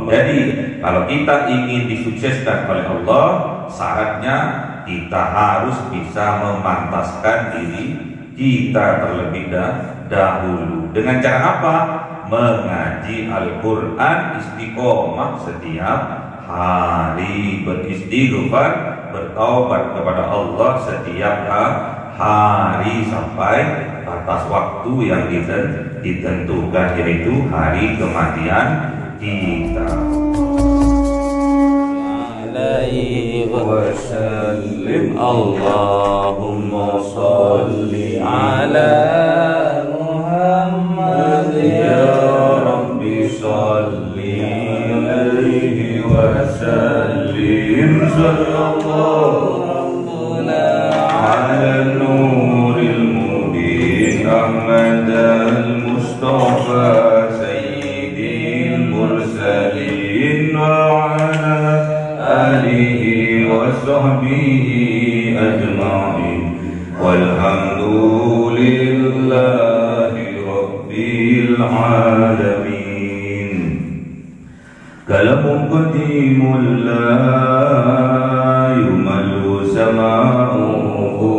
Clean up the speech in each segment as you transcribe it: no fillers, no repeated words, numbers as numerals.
Jadi kalau kita ingin disukseskan oleh Allah, syaratnya kita harus bisa memantaskan diri kita terlebih dahulu. Dengan cara apa? Mengaji Al-Quran istiqomah setiap hari, beristighfar, bertaubat kepada Allah setiap hari sampai batas waktu yang ditentukan, yaitu hari kematian kita. Alaihi wasallim, Allahumma sholli ala Muhammad, ya Rabbi sholli alaihi wasallim, sallallahu ala nuril mubin Ahmad al-Mustafa sayyidil mursalin wa ala alihi wa sahbihi ajma'in, walhamdulillahi rabbil alamin. Kalamun qadimul la yumallu sama'uhu,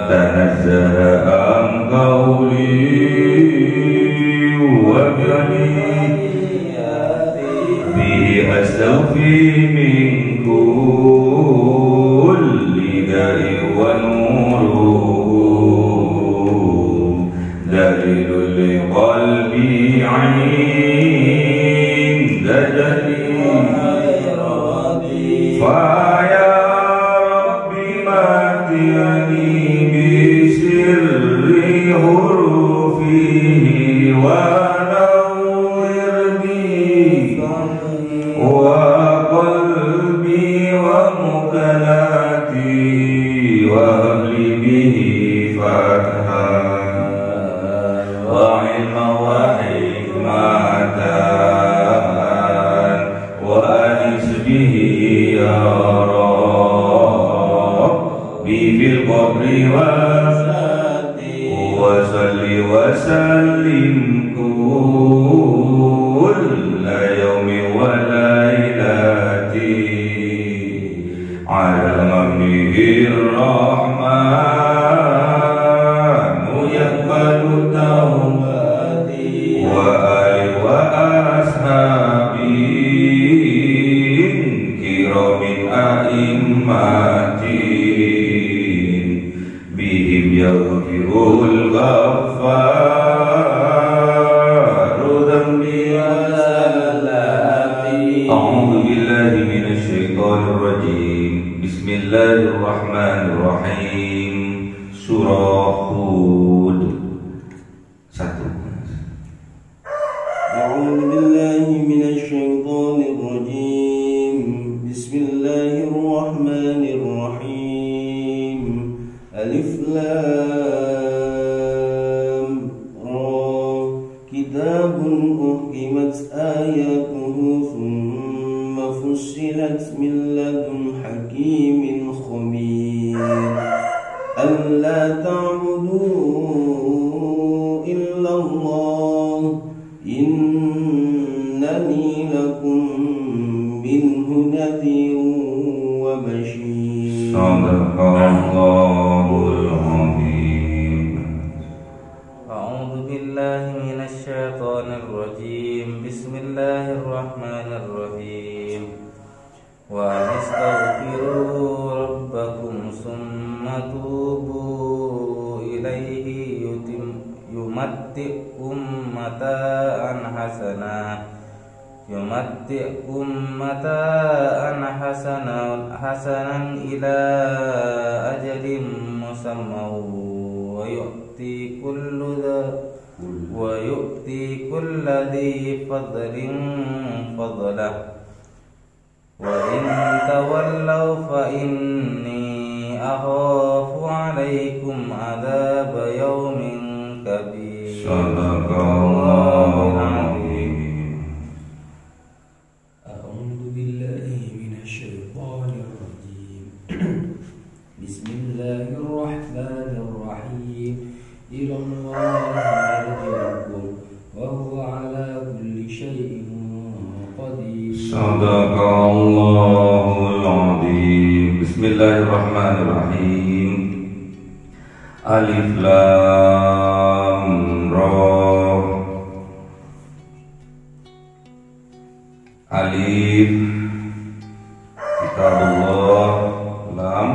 tanazzaha an qawli wa أستوفي من كل داء ونور، دليل لقلبي عند جليل، فيا ربي ماتيني بسر حروفه وقلبي ومكناتي، وهب به فتحا وعلما وحكمة، وأنس به يا ربي في القبر وصل وسلم كل يوم وليلتي على مبنه الرحمن يقبل توبتي، وآل وأصحابي كرام أئمتي، بهم يغفر الغفار ذنبي وزلاتي. أعوذ بالله من الشيطان الرجيم. بسم الله الرحمن الرحيم. Surah Hud 1. أعوذ بالله من الشيطان الرجيم. بسم الله الرحمن الرحيم. ألف لام را، كتاب أحكمت آياته ثم فصلت من لدن حكيم خبير، ألا تعبدوا إلا الله إنني لكم منه نذير وبشير. صدق الله العظيم. أعوذ بالله من الشيطان الرجيم. بسم الله الرحمن الرحيم. وأن استغفروا ربكم ثم توبوا إليه يمتعكم متاعا حسنا إلى أجل مسمى، ويؤتي كل ذي فضل فضله، وإن تولوا فإني أخاف عليكم عذاب يوم كبير. صدق الله العظيم. أعوذ بالله من الشيطان الرجيم. بسم الله الرحمن الرحيم. إلى الله مرجعكم وهو على كل شيء Sadaqallahul Azim. Bismillahirrahmanirrahim. Alif Lam Ra. Alif Kitabullah, Lam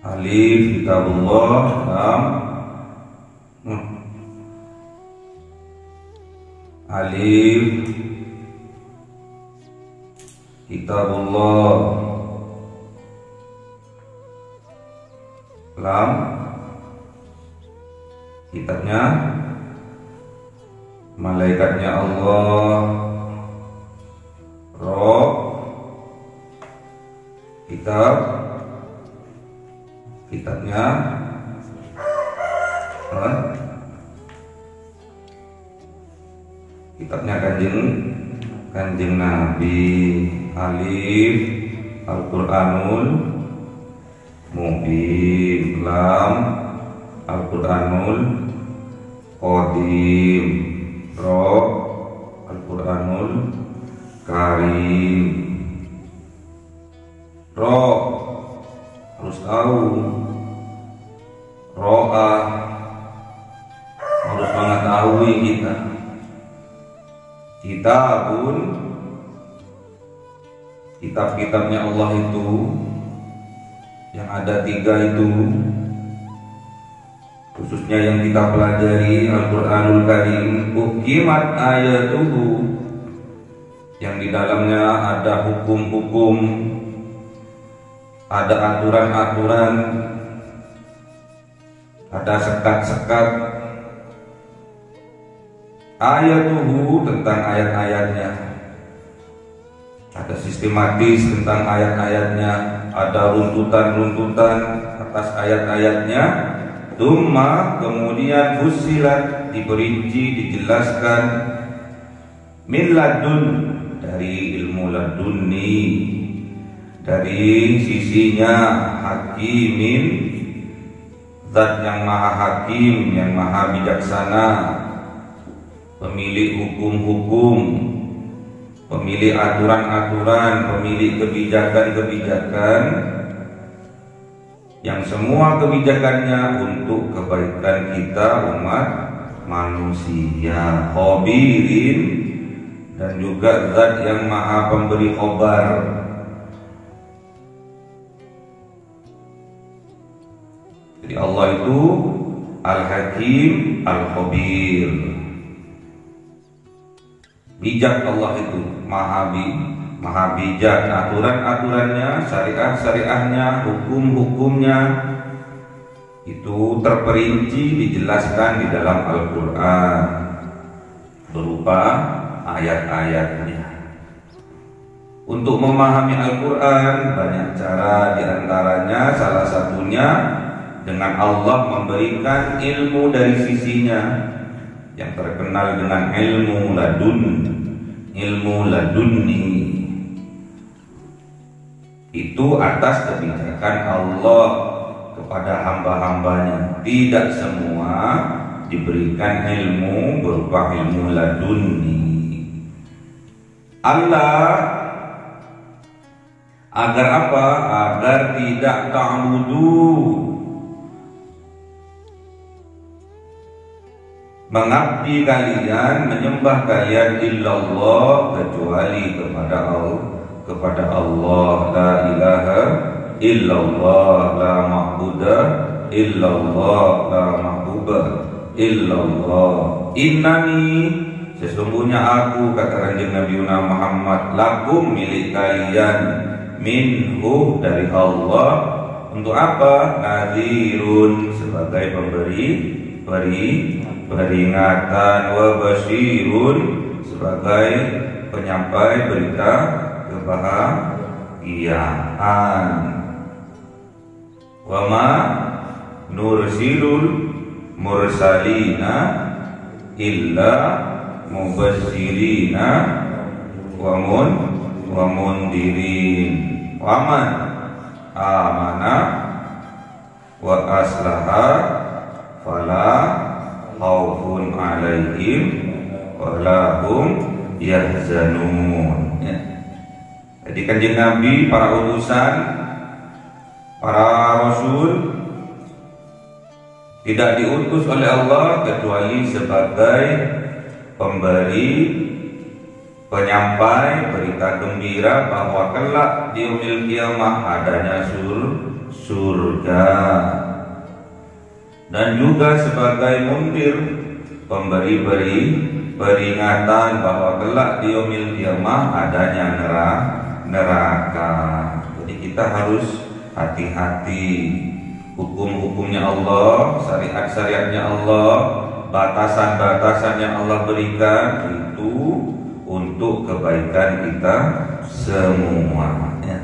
Alif Kitabullah, Lam Alif Kitabullah, Lam kitabnya, malaikatnya Allah, Ra kitabnya, kitabnya kanjeng Nabi. Alif Al-Quranul Mubin, Lam Al-Quranul Qadim, Ra Al-Quranul Karim. Ra harus tahu, Ro'a harus mengetahui kita. Kitabun, kitab-kitabnya Allah itu yang ada 3 itu, khususnya yang kita pelajari Al-Quranul Karim, hukimat ayatuhu, yang di dalamnya ada hukum-hukum, ada aturan-aturan, ada sekat-sekat. Ayatuhu tentang ayat-ayatnya, ada sistematis tentang ayat-ayatnya, ada runtutan-runtutan atas ayat-ayatnya. Tsumma, kemudian fusilat, diperinci, dijelaskan, min ladun, dari ilmu ladunni, dari sisinya hakimin, zat yang maha hakim, yang maha bijaksana, pemilik hukum-hukum, pemilik aturan-aturan, pemilik kebijakan-kebijakan, yang semua kebijakannya untuk kebaikan kita umat manusia. Khabirin, dan juga zat yang maha pemberi khabar. Jadi Allah itu Al-Hakim, Al-Khabir. Bijak Allah itu, maha bijak. Aturan-aturannya, syariah-syariahnya, hukum-hukumnya itu terperinci, dijelaskan di dalam Al-Quran berupa ayat-ayatnya. Untuk memahami Al-Quran banyak cara, diantaranya salah satunya dengan Allah memberikan ilmu dari sisinya yang terkenal dengan ilmu ladunni. Itu atas kebijakan Allah kepada hamba-hambanya. Tidak semua diberikan ilmu berupa ilmu ladunni. Allah agar apa? Agar tidak ta'budu, mengabdi kalian, menyembah kalian illallah, kecuali kepada Allah. La ilaha illallah, la ma'buda illallah, la mahbuba illallah. Innani, sesungguhnya aku, kata kanjeng Nabi Muhammad, lakum, milik kalian, minhu, dari Allah. Untuk apa? Nadhirun, sebagai peringatan, wa basyirun, sebagai penyampai berita kebahagiaan. Wa ma nursilul mursalina illa mubasyirina wa mundirin. Wa man amana wa aslaha fala khaufun 'alaihim wa la hum yahzanun. Ya. Jadi Kanjeng Nabi, para utusan, para rasul tidak diutus oleh Allah kecuali sebagai pemberi, penyampai berita gembira bahwa kelak di yaumil kiamah adanya surga, dan juga sebagai mundir, pemberi peringatan bahwa kelak di yaumil kiamah adanya neraka. Jadi kita harus hati-hati. Hukum-hukumnya Allah, syariat-syariatnya Allah, batasan-batasan yang Allah berikan itu untuk kebaikan kita semua, ya.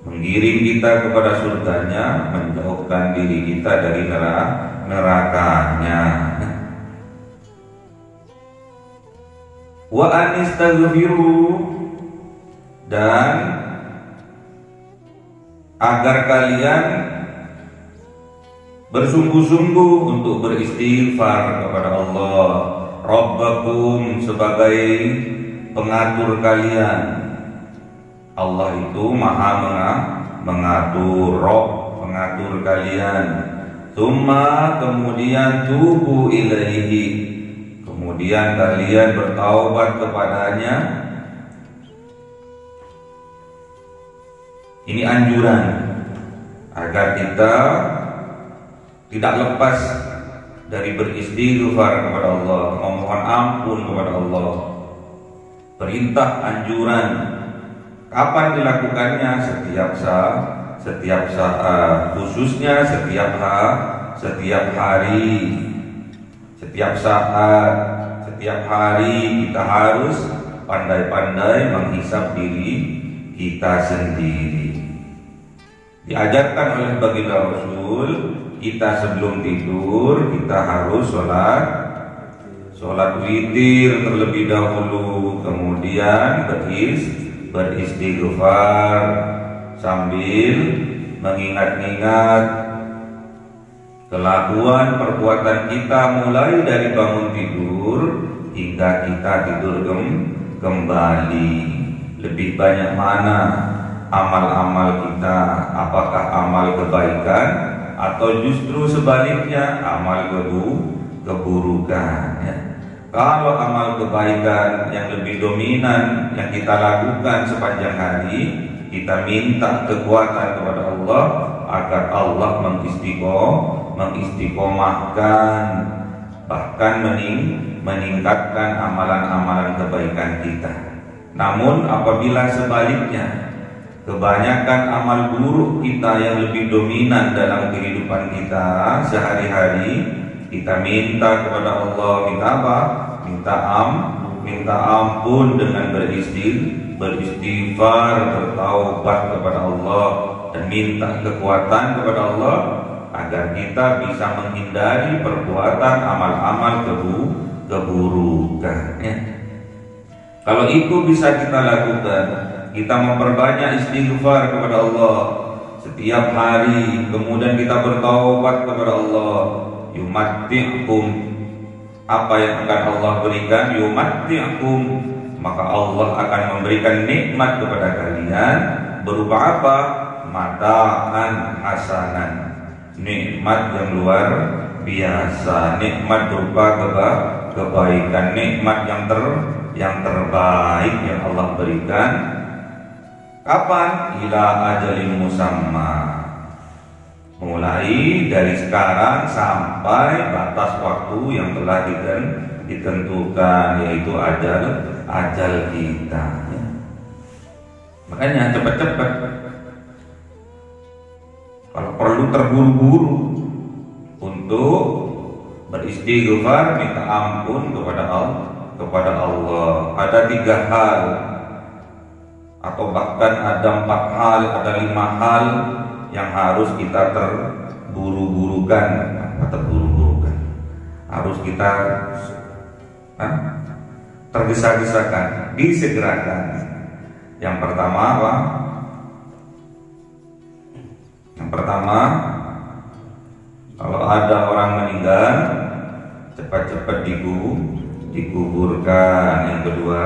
Menggiring kita kepada surganya, menjauhkan diri kita dari nerakanya. Wa anistaghfiru, dan agar kalian bersungguh-sungguh untuk beristighfar kepada Allah, Rabbakum, sebagai pengatur kalian. Allah itu maha mengatur, Rabb, pengatur kalian. Tsumma, kemudian tubu ilaihi, kemudian kalian bertaubat kepadanya. Ini anjuran agar kita tidak lepas dari beristighfar kepada Allah, memohon ampun kepada Allah. Perintah, anjuran. Kapan dilakukannya? Setiap saat, khususnya setiap hari, setiap saat, setiap hari kita harus pandai-pandai menghisap diri kita sendiri. Diajarkan oleh baginda Rasul, kita sebelum tidur kita harus sholat witir terlebih dahulu, kemudian beristighfar sambil mengingat-ingat kelakuan perbuatan kita mulai dari bangun tidur hingga kita tidur kembali. Lebih banyak mana amal-amal kita? Apakah amal kebaikan atau justru sebaliknya amal keburukan, ya? Kalau amal kebaikan yang lebih dominan yang kita lakukan sepanjang hari, kita minta kekuatan kepada Allah agar Allah mengistiqomahkan, bahkan meningkatkan amalan-amalan kebaikan kita. Namun apabila sebaliknya, kebanyakan amal buruk kita yang lebih dominan dalam kehidupan kita sehari-hari, kita minta kepada Allah, minta apa? Minta ampun dengan beristighfar, bertaubat kepada Allah, dan minta kekuatan kepada Allah agar kita bisa menghindari perbuatan amal-amal keburukan, ya. Kalau itu bisa kita lakukan, kita memperbanyak istighfar kepada Allah setiap hari, kemudian kita bertaubat kepada Allah. Yumatti'kum, apa yang akan Allah berikan? Yumatti'kum, maka Allah akan memberikan nikmat kepada kalian berupa apa? Mata'an hasanan, nikmat yang luar biasa, nikmat berupa kebaikan, nikmat yang terbaik yang Allah berikan. Kapan? Ila ajalin musamma, mulai dari sekarang sampai batas waktu yang telah ditentukan, yaitu ajal kita, ya. Makanya cepat-cepat, kalau perlu terburu-buru untuk beristighfar, minta ampun kepada Allah. Ada 3 hal, atau bahkan ada 4 hal, ada 5 hal yang harus kita terburu-burukan, harus kita tergesa-gesakan, disegerakan. Yang pertama apa? Yang pertama, kalau ada orang meninggal, cepat-cepat dikuburkan. Yang kedua,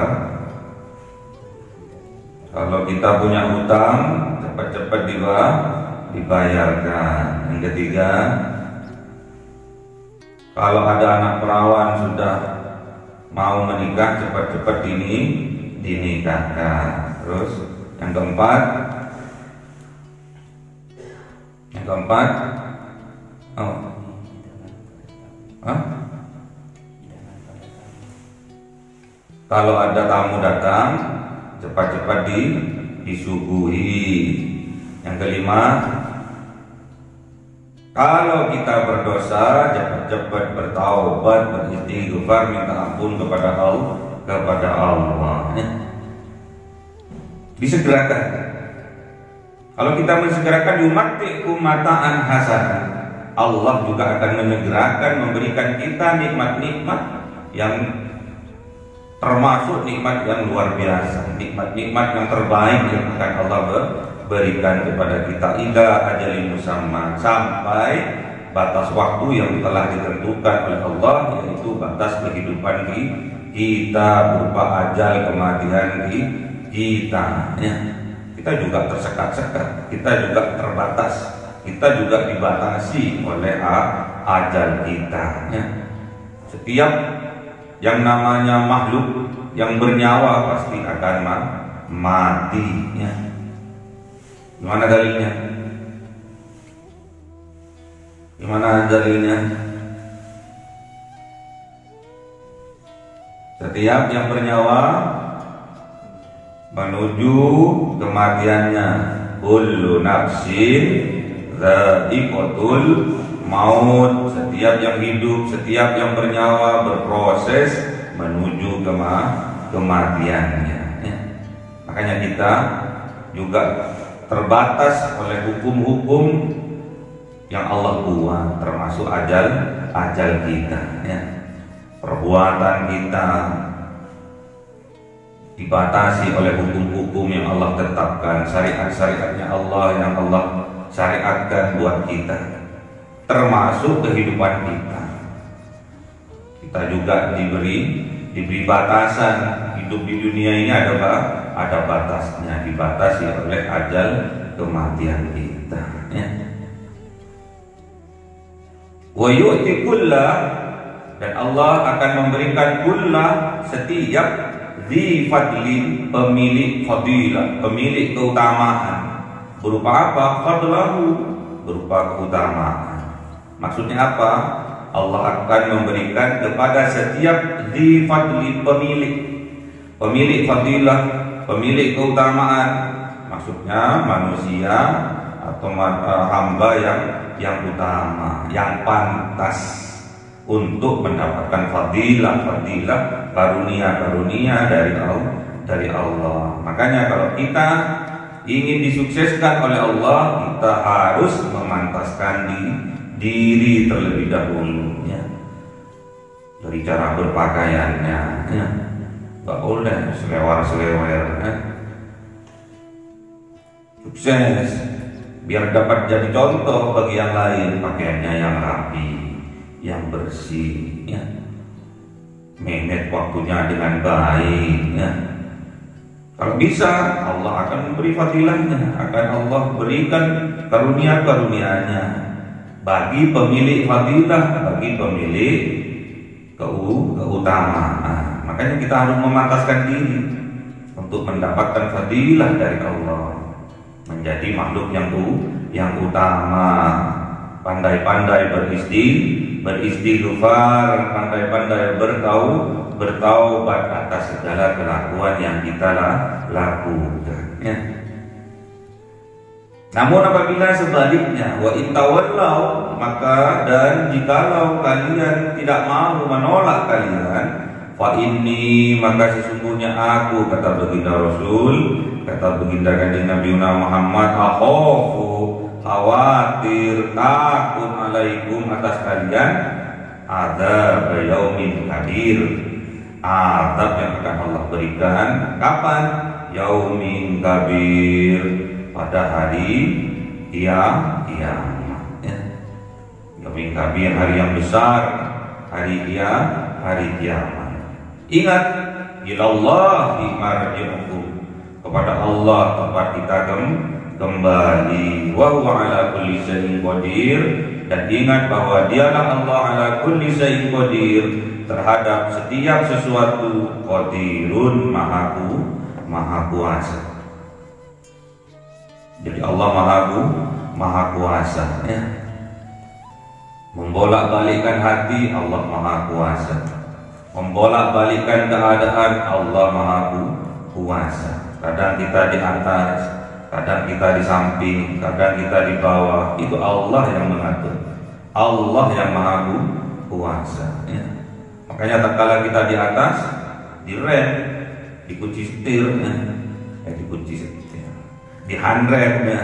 kalau kita punya hutang, cepat-cepat dibayarkan. Yang ketiga, kalau ada anak perawan sudah mau menikah, cepat-cepat dinikahkan. Terus yang keempat, kalau ada tamu datang, cepat-cepat disuguhi. Yang kelima, kalau kita berdosa, cepat-cepat bertaubat, beristighfar, minta ampun kepada Allah. Disegerakan. Kalau kita mensegerakan, yumatikum mataan hasanah, Allah juga akan menyegerakan memberikan kita nikmat-nikmat yang termasuk nikmat yang luar biasa, nikmat-nikmat yang terbaik yang akan Allah berikan kepada kita ila ajalin musamma, sampai batas waktu yang telah ditentukan oleh Allah, yaitu batas kehidupan kita berupa ajal kematian kita. Kita juga tersekat-sekat, kita juga terbatas, kita juga dibatasi oleh ajal kita. Setiap yang namanya makhluk yang bernyawa pasti akan mati. Gimana dalilnya? Setiap yang bernyawa menuju kematiannya. Kullu nafsin dha'iqatul maut. Setiap yang hidup, setiap yang bernyawa berproses menuju kematiannya. Makanya kita juga terbatas oleh hukum-hukum yang Allah buat, termasuk ajal kita. Perbuatan kita dibatasi oleh hukum-hukum yang Allah tetapkan, syariat-syariatnya Allah yang Allah syariatkan buat kita, termasuk kehidupan kita. Kita juga diberi batasan. Hidup di dunia ini ada batasnya, dibatasi oleh ajal kematian kita. Wa yu'ti kullah, dan Allah akan memberikan kullah, setiap dzi fadlin, pemilik fadilah, pemilik keutamaan. Berupa apa? Fadlahu, berupa keutamaan. Maksudnya apa? Allah akan memberikan kepada setiap dzi fadlin, pemilik fadilah, pemilik keutamaan. Maksudnya manusia atau hamba yang utama, yang pantas untuk mendapatkan fadilah, karunia dari Allah. Makanya kalau kita ingin disukseskan oleh Allah, kita harus memantaskan diri terlebih dahulu, dari cara berpakaiannya, nggak boleh selewar-selewer. Sukses biar dapat jadi contoh bagi yang lain, pakaiannya yang rapi, yang bersih, manage waktunya dengan baik. Kalau bisa, Allah akan memberi fadilahnya, akan Allah berikan karunia-karunianya bagi pemilik fadilah, bagi pemilik keutamaan. Makanya kita harus memantaskan diri untuk mendapatkan fadilah dari Allah, menjadi makhluk yang utama. Pandai-pandai beristighfar, pandai-pandai bertaubat atas segala kelakuan yang kita lakukan. Namun apabila sebaliknya, wa intawallau, maka dan jikalau kalian tidak mau menolak kalian, fa inni, maka sesungguhnya aku, kata baginda Rasul, kata baginda kanjeng Nabi Muhammad, akhafu, khawatir, takut alaikum, atas kalian, adzab yaumin kabir, azab yang akan Allah berikan. Kapan? Yaumin kabir, pada hari kiamat. Yaumin kabir, hari yang besar, hari kiamat. Ingat, ilallahi marji'ukum, kepada Allah tempat kita kembali. Wa huwa ala kulli syai'in qadir, dan ingat bahwa dialah Allah ala kulli syai'in qadir, terhadap setiap sesuatu, qadirun, maha kuasa. Jadi Allah maha kuasa, ya. Membolak-balikkan hati, Allah maha kuasa. Membolak-balikkan keadaan, Allah maha kuasa. Kadang kita di atas, kadang kita di samping, kadang kita di bawah. Itu Allah yang mengatur, Allah yang maha kuasa, ya. Makanya tak kala kita di atas, direm, dikunci setir, ya. Dikunci setir, dihandrem, ya,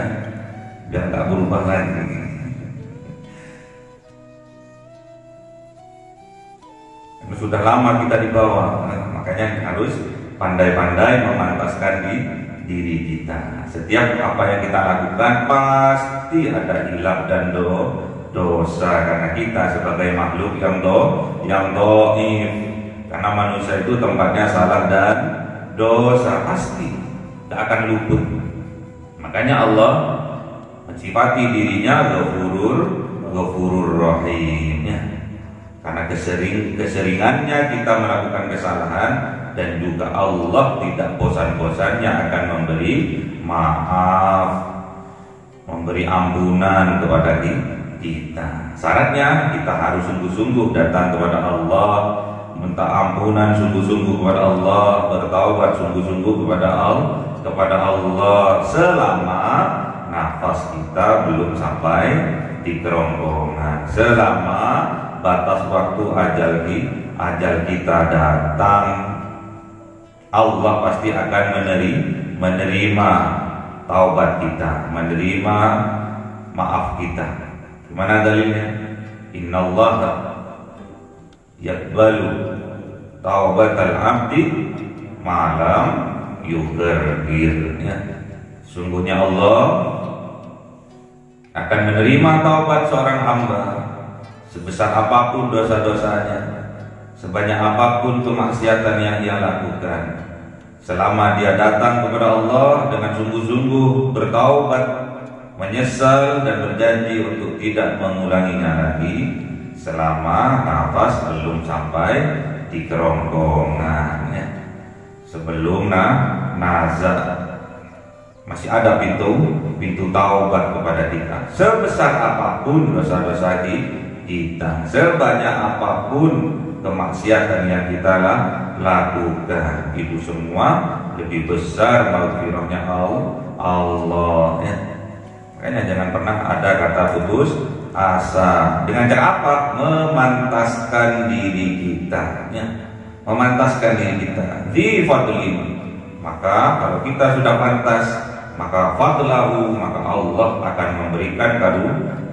biar tak berubah lagi. Sudah lama kita di bawah, makanya harus pandai-pandai memantaskan diri kita. Setiap apa yang kita lakukan pasti ada hilaf dan dosa, karena kita sebagai makhluk yang dhaif. Karena manusia itu tempatnya salah dan dosa, pasti tidak akan luput. Makanya Allah mensifati dirinya Ghafurur Rahim, ya. Karena keseringannya kita melakukan kesalahan, dan juga Allah tidak bosan-bosannya akan memberi maaf, memberi ampunan kepada kita. Syaratnya kita harus sungguh-sungguh datang kepada Allah, minta ampunan sungguh-sungguh kepada Allah, bertaubat sungguh-sungguh kepada Allah selama nafas kita belum sampai di kerongkongan, selama batas waktu ajal kita datang. Allah pasti akan menerima taubat kita, menerima maaf kita. Gimana dalilnya? Innallaha yaqbalu taubatal abdi malam yughargir, ya. Sungguhnya Allah akan menerima taubat seorang hamba sebesar apapun dosa-dosanya, sebanyak apapun kemaksiatan yang ia lakukan, selama dia datang kepada Allah dengan sungguh-sungguh bertaubat, menyesal dan berjanji untuk tidak mengulanginya lagi, selama nafas belum sampai di kerongkongan, ya. Sebelum nazar masih ada pintu taubat kepada kita. Sebesar apapun dosa-dosa kita, sebanyak apapun kemaksiatan yang kita lakukan, itu semua lebih besar maghfirahnya Allah, ya. Makanya jangan pernah ada kata putus asa. Dengan cara apa? Memantaskan diri kita, ya. Memantaskan diri kita di fadli. Maka kalau kita sudah pantas, maka fadlahu, maka Allah akan memberikan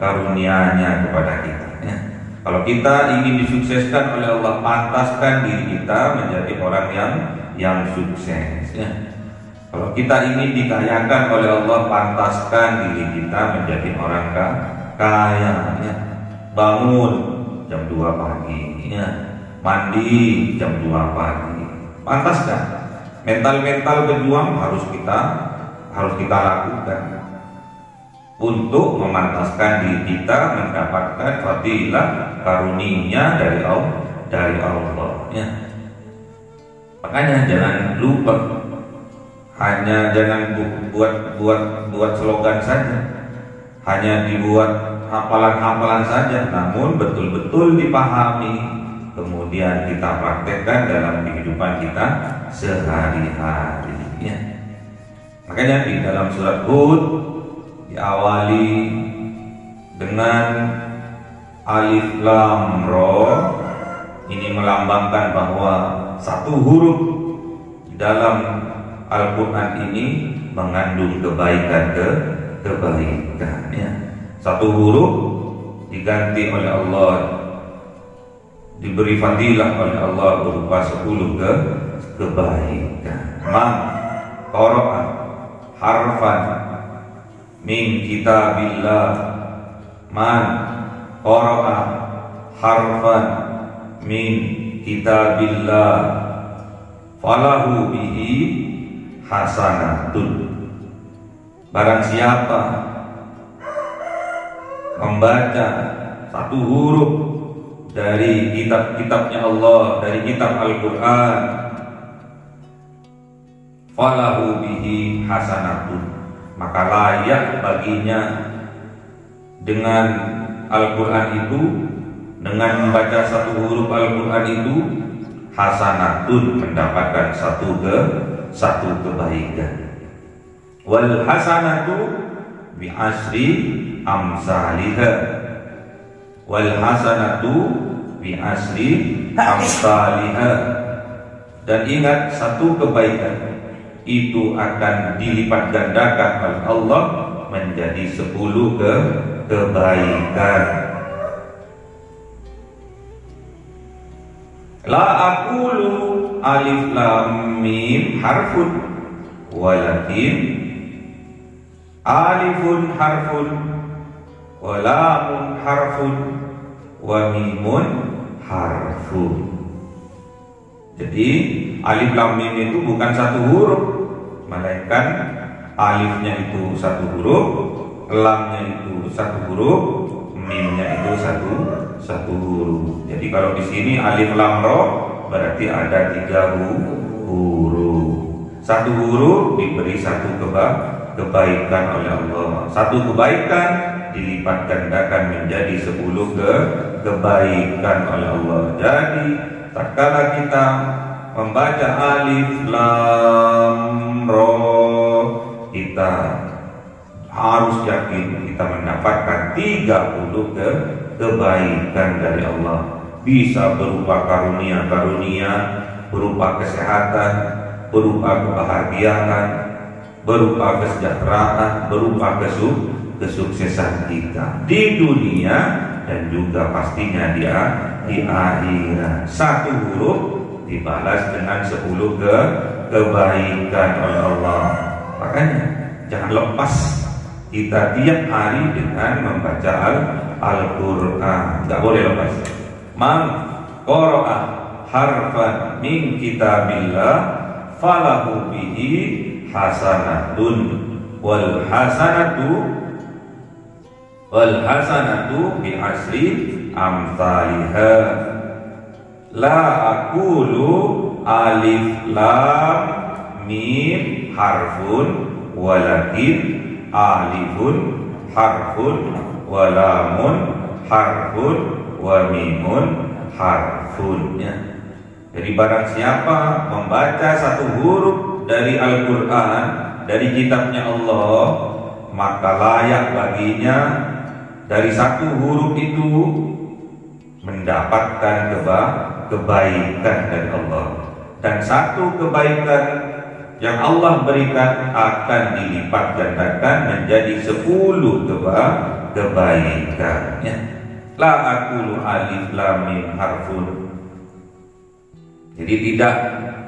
karunia-Nya kepada kita, ya. Kalau kita ingin disukseskan oleh Allah, pantaskan diri kita menjadi orang yang sukses, ya. Kalau kita ingin dikayakan oleh Allah, pantaskan diri kita menjadi orang kaya, ya. Bangun jam 2 pagi, ya. Mandi jam 2 pagi, pantaskan. Mental berjuang harus kita lakukan untuk memantaskan diri kita mendapatkan fadilah karunia dari Allah, ya. Makanya jangan lupa, hanya jangan buat slogan saja, hanya dibuat hafalan-hafalan saja, namun betul-betul dipahami, kemudian kita praktekkan dalam kehidupan kita sehari-hari, ya. Makanya di dalam surat Hud diawali dengan alif lam ra. Ini melambangkan bahwa satu huruf di dalam Al-Quran ini mengandung kebaikan, ya. Satu huruf diganti oleh Allah, diberi fadilah oleh Allah berupa 10 kebaikan. Man qara'a harfan min kitabillah, man qara'a harfan min kitabillah falahu bihi hasanatun. Barang siapa membaca satu huruf dari kitab-kitabnya Allah, dari kitab Al-Quran, falahu bihi hasanatun, maka layak baginya dengan Al-Quran itu, dengan membaca satu huruf Al-Quran itu, hasanatun, mendapatkan satu kebaikan. Wal hasanatu bi asri amsalihha, wal hasanatu bi asri amsalihha. Dan ingat, satu kebaikan itu akan dilipat gandakan oleh Allah menjadi 10 kebaikan. La aqulu alif lam mim harfun, walakin alifun harfun, wa lamun harfun, wa mimun harfun. Jadi alif lam mim itu bukan satu huruf, melainkan alifnya itu satu huruf, lamnya itu satu huruf, mimnya itu satu huruf. Jadi kalau di sini alif lam ro berarti ada 3 huruf. Satu huruf diberi satu kebaikan oleh Allah. Satu kebaikan dilipat gandakan menjadi 10 kebaikan oleh Allah. Jadi tatkala kita membaca alif lam ro, kita harus yakin kita mendapatkan 30 kebaikan dari Allah. Bisa berupa karunia-karunia, berupa kesehatan, berupa kebahagiaan, berupa kesejahteraan, berupa kesuksesan kita di dunia dan juga pastinya di akhirat. Satu huruf dibalas dengan 10 kebaikan oleh Allah. Makanya jangan lepas kita tiap hari dengan membaca Al-Quran. Gak boleh lepas. Man qara'a harfan min kitabillah falahu bihi hasanatun, wal hasanatu bi asri amsalihha. La aqulu alif lam mim harfun, walakin alifun harfun, wa lamun harfun, wa mimun harfun. Jadi barang siapa membaca satu huruf dari Al-Quran, dari kitabnya Allah, maka layak baginya dari satu huruf itu mendapatkan kebaikan dari Allah. Dan satu kebaikan yang Allah berikan akan dilipat gandakan menjadi 10 kebaikan. La aqulu alif lam mim harfun. Jadi tidak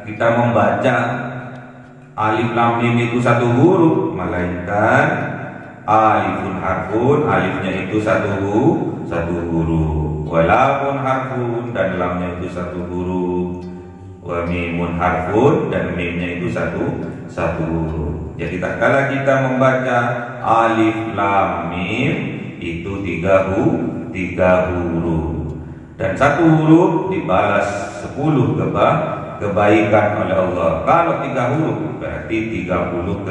kita membaca alif lam mim itu satu huruf, melainkan alifun harfun, alifnya itu satu huruf, wa lamun harfun, dan lamnya itu satu huruf, wa mimun harfun, dan mimnya itu satu huruf. Jadi tatkala kita membaca alif lam mim itu 3 huruf, dan satu huruf dibalas 10 kebaikan oleh Allah. Kalau 3 huruf berarti 30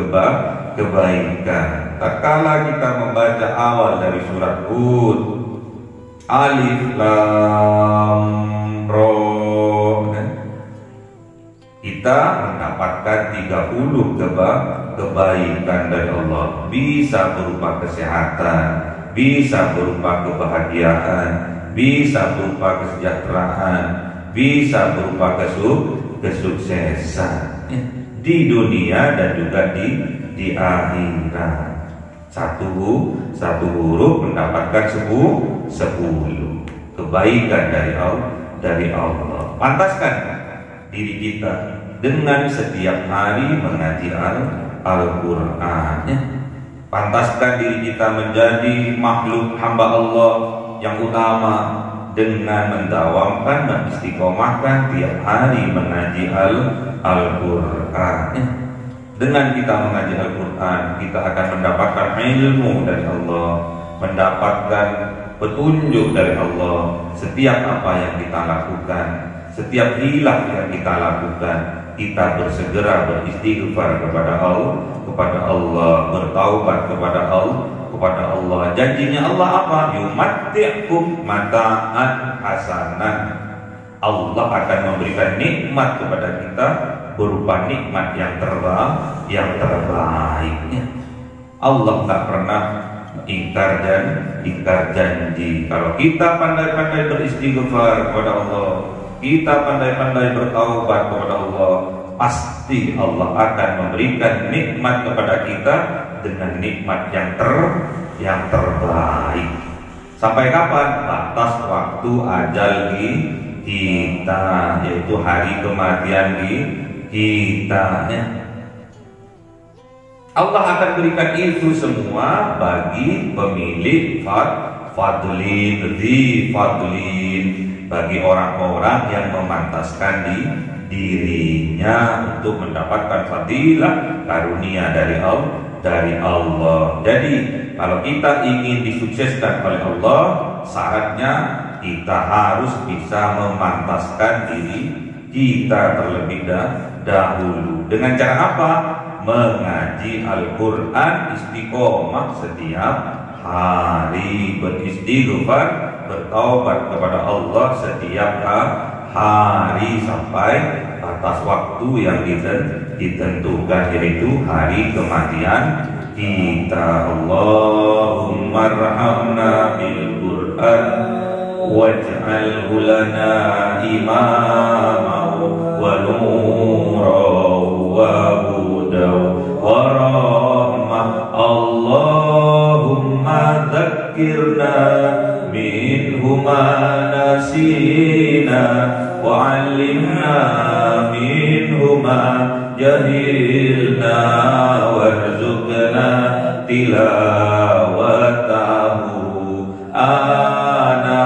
kebaikan. Tatkala kita membaca awal dari surat Hud, alif lam ro, kita mendapatkan 30 kebaikan dari Allah. Bisa berupa kesehatan, bisa berupa kebahagiaan, bisa berupa kesejahteraan, bisa berupa kesuksesan di dunia dan juga di akhirat. Satu huruf mendapatkan 10 kebaikan dari Allah. Pantaskan diri kita dengan setiap hari mengaji Al-Quran. Pantaskan diri kita menjadi makhluk hamba Allah yang utama dengan mendawamkan, mengistiqomahkan tiap hari mengaji Al-Quran. Dengan kita mengaji Al-Quran, kita akan mendapatkan ilmu dari Allah, mendapatkan petunjuk dari Allah. Setiap apa yang kita lakukan, setiap hilaf yang kita lakukan, kita bersegera beristighfar kepada Allah, bertaubat kepada Allah. Janjinya Allah apa? Yumatti'kum mata'an hasanan. Allah akan memberikan nikmat kepada kita berupa nikmat yang terbaik. Allah tak pernah ingkar janji. Kalau kita pandai-pandai beristighfar kepada Allah, kita pandai-pandai bertaubat kepada Allah, pasti Allah akan memberikan nikmat kepada kita dengan nikmat yang terbaik. Sampai kapan? Batas waktu ajal kita, yaitu hari kematian kita. Allah akan berikan itu semua bagi pemilik fadlin, bagi orang-orang yang memantaskan dirinya untuk mendapatkan fadilah karunia dari Allah. Jadi kalau kita ingin disukseskan oleh Allah, syaratnya kita harus bisa memantaskan diri kita terlebih dahulu. Dengan cara apa? Mengaji Al-Quran, istiqomah setiap hari, beristighfar, bertaubat kepada Allah setiap hari sampai batas waktu yang ditentukan, yaitu hari kematian kita. Allahumma arhamna bil Qur'an waj'alhu lana imaman wa nuran wa hudan wa rahmah. Allahumma dzakkirna minhu ma nasina wa 'allimna minhu ma jahilna warzuqna tilawatahu ana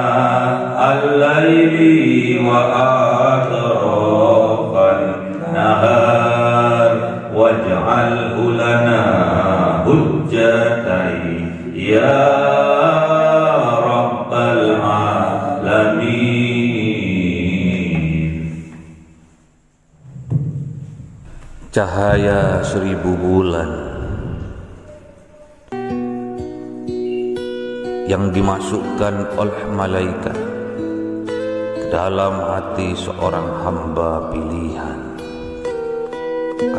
al-laili wa atrafan nahar waj'alhu lana hujjatai ya rabbal alamin. Cahaya 1000 bulan yang dimasukkan oleh malaikat ke dalam hati seorang hamba pilihan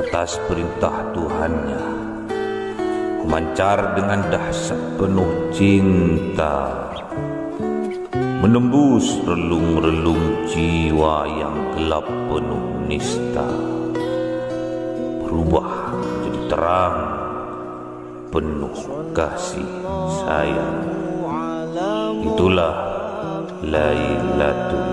atas perintah Tuhannya, memancar dengan dahsyat penuh cinta, menembus relung-relung jiwa yang gelap penuh nista, berubah menjadi terang penuh kasih sayang. Itulah Lailatul